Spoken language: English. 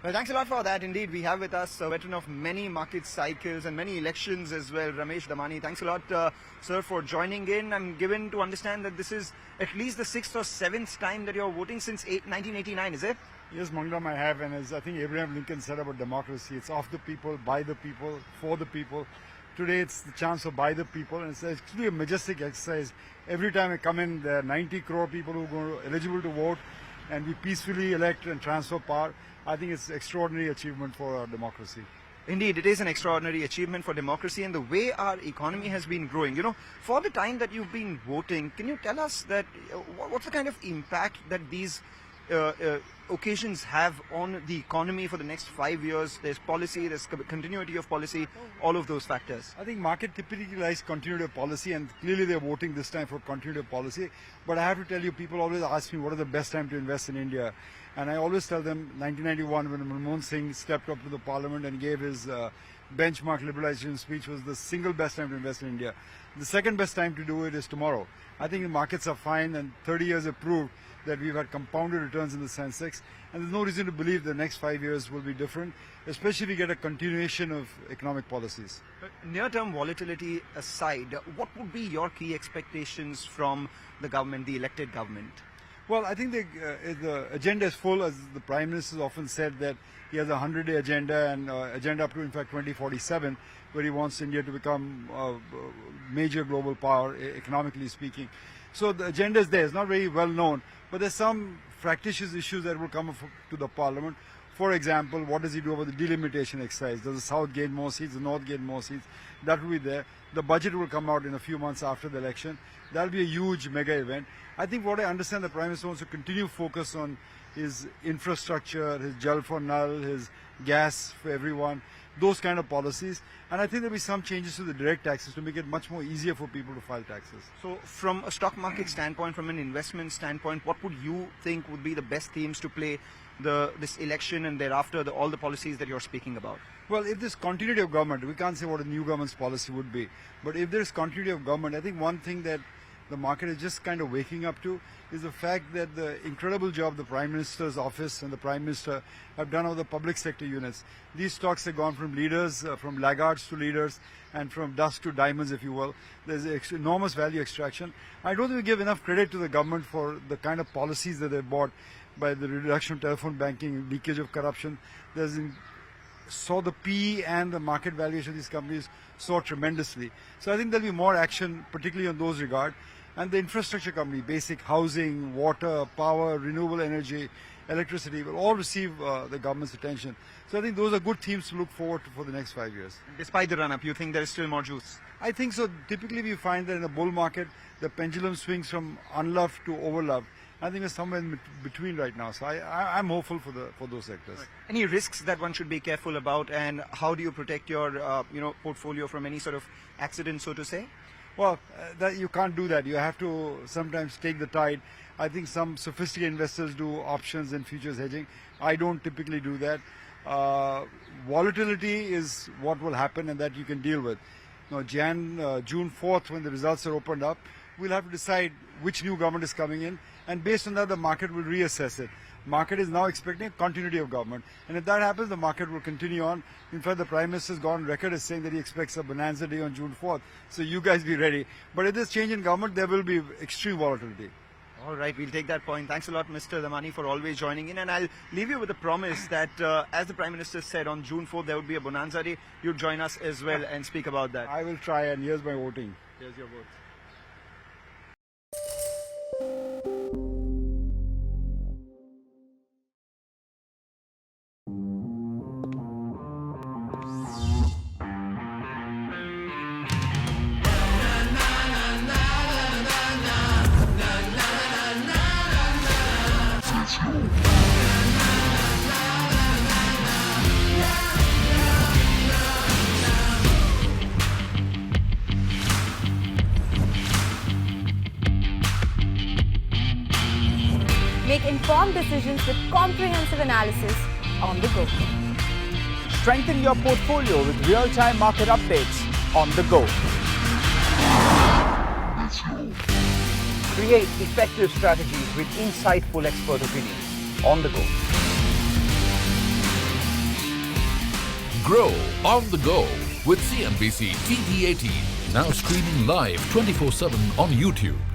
Well, thanks a lot for that. Indeed, we have with us a veteran of many market cycles and many elections as well, Ramesh Damani. Thanks a lot, sir, for joining in. I'm given to understand that this is at least the 6th or 7th time that you're voting since 1989, is it? Yes, Mangalam, I have, and as I think Abraham Lincoln said about democracy, it's of the people, by the people, for the people. Today it's the chance of by the people, and it's actually a majestic exercise. Every time I come in, there are 90 crore people who are eligible to vote, and we peacefully elect and transfer power. I think it's an extraordinary achievement for our democracy. Indeed, it is an extraordinary achievement for democracy and the way our economy has been growing. You know, for the time that you've been voting, can you tell us that what's the kind of impact that these occasions have on the economy for the next 5 years? There's policy, there's continuity of policy, all of those factors. I think market typically likes continuity of policy, and clearly they're voting this time for continuity of policy. But I have to tell you, people always ask me what is the best time to invest in India. And I always tell them 1991, when Manmohan Singh stepped up to the parliament and gave his benchmark liberalization speech, was the single best time to invest in India. The second best time to do it is tomorrow. I think the markets are fine, and 30 years have proved that we've had compounded returns in the Sensex, and there's no reason to believe the next 5 years will be different, especially if we get a continuation of economic policies. Near-term volatility aside, what would be your key expectations from the government, the elected government? Well, I think the agenda is full, as the Prime Minister has often said that he has a 100-day agenda and agenda up to, in fact, 2047, where he wants India to become a major global power, economically speaking. So the agenda is there. It's not very well known, but there's some fractious issues that will come up to the Parliament. For example, what does he do about the delimitation exercise? Does the South gain more seats, the North gain more seats? That will be there. The budget will come out in a few months after the election. That will be a huge mega event. I think what I understand, the Prime Minister wants to continue focus on his infrastructure, his Jal for Nal, his gas for everyone, those kind of policies. And I think there will be some changes to the direct taxes to make it much more easier for people to file taxes. So from a stock market standpoint, from an investment standpoint, what would you think would be the best themes to play this election and thereafter all the policies that you're speaking about? Well, if there's continuity of government, we can't say what a new government's policy would be. But if there's continuity of government, I think one thing that the market is just kind of waking up to is the fact that the incredible job the Prime Minister's office and the Prime Minister have done of the public sector units. These stocks have gone from leaders, from laggards to leaders, and from dust to diamonds, if you will. There's enormous value extraction. I don't think we give enough credit to the government for the kind of policies that they've bought by the reduction of telephone banking, leakage of corruption. Saw the PE and the market valuation of these companies soar tremendously. So I think there'll be more action, particularly on those regard. And the infrastructure company, basic housing, water, power, renewable energy, electricity will all receive the government's attention. So I think those are good themes to look forward to for the next 5 years. Despite the run-up, you think there is still more juice? I think so. Typically we find that in a bull market, the pendulum swings from unloved to overloved. I think we're somewhere in between right now. So I'm hopeful for those sectors. Right. Any risks that one should be careful about, and how do you protect your portfolio from any sort of accident, so to say? Well, that you can't do that. You have to sometimes take the tide. I think some sophisticated investors do options and futures hedging. I don't typically do that. Volatility is what will happen, and that you can deal with. Now, June 4th, when the results are opened up, we'll have to decide which new government is coming in, and based on that, the market will reassess it. Market is now expecting a continuity of government, and if that happens, the market will continue on. In fact, the Prime Minister has gone on record as saying that he expects a bonanza day on June 4th. So you guys be ready. But if there's change in government, there will be extreme volatility. All right, we'll take that point. Thanks a lot, Mr. Damani, for always joining in. And I'll leave you with a promise that, as the Prime Minister said, on June 4th, there will be a bonanza day. You'll join us as well and speak about that. I will try, and here's my voting. Here's your vote. Make informed decisions with comprehensive analysis on the go. Strengthen your portfolio with real-time market updates on the go. Create effective strategies with insightful expert opinions on the go. Grow on the go with CNBC-TV18. Now streaming live 24/7 on YouTube.